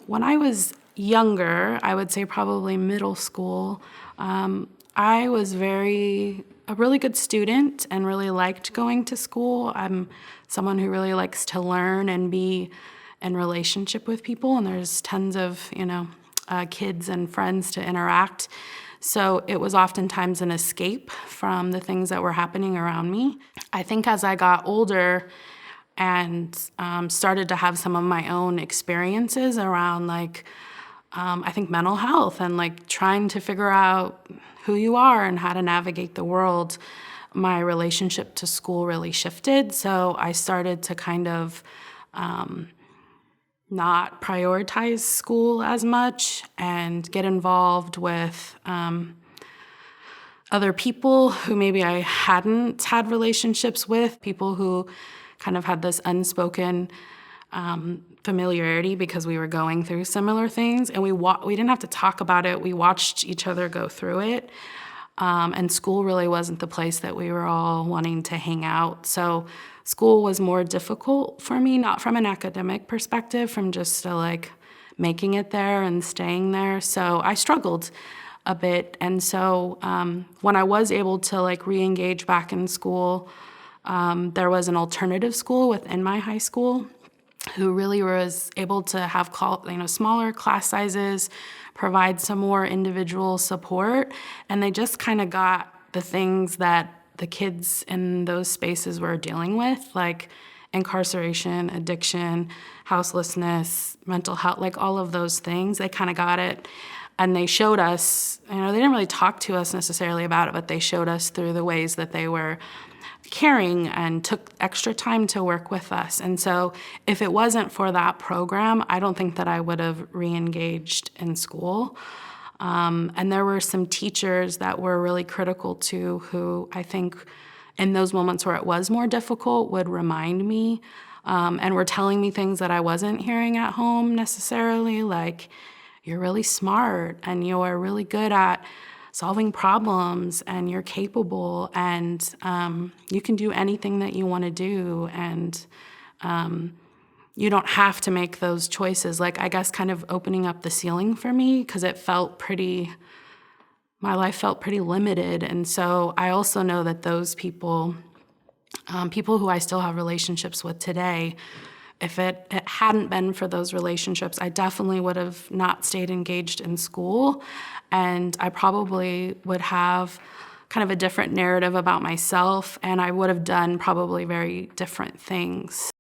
When I was younger, I would say probably middle school, I was a really good student and really liked going to school. I'm someone who really likes to learn and be in relationship with people, and there's tons of, kids and friends to interact. So it was oftentimes an escape from the things that were happening around me. I think as I got older and started to have some of my own experiences around I think mental health and trying to figure out who you are and how to navigate the world, my relationship to school really shifted. So I started to kind of not prioritize school as much and get involved with other people who maybe I hadn't had relationships with, people who kind of had this unspoken familiarity because we were going through similar things, and we didn't have to talk about it. We watched each other go through it, and school really wasn't the place that we were all wanting to hang out. So school was more difficult for me, not from an academic perspective, from just making it there and staying there. So I struggled a bit, and so when I was able to re-engage back in school, there was an alternative school within my high school who really was able to have smaller class sizes, provide some more individual support, and they just kind of got the things that the kids in those spaces were dealing with, like incarceration, addiction, houselessness, mental health, all of those things. They kind of got it, and they showed us, they didn't really talk to us necessarily about it, but they showed us through the ways that they were caring and took extra time to work with us. And so if it wasn't for that program, I don't think that I would have re-engaged in school. And there were some teachers that were really critical too, who I think in those moments where it was more difficult would remind me and were telling me things that I wasn't hearing at home necessarily, like, you're really smart and you're really good at solving problems and you're capable and you can do anything that you want to do, and you don't have to make those choices. I guess kind of opening up the ceiling for me, because my life felt pretty limited. And so I also know that those people who I still have relationships with today, if it hadn't been for those relationships, I definitely would have not stayed engaged in school, and I probably would have kind of a different narrative about myself, and I would have done probably very different things.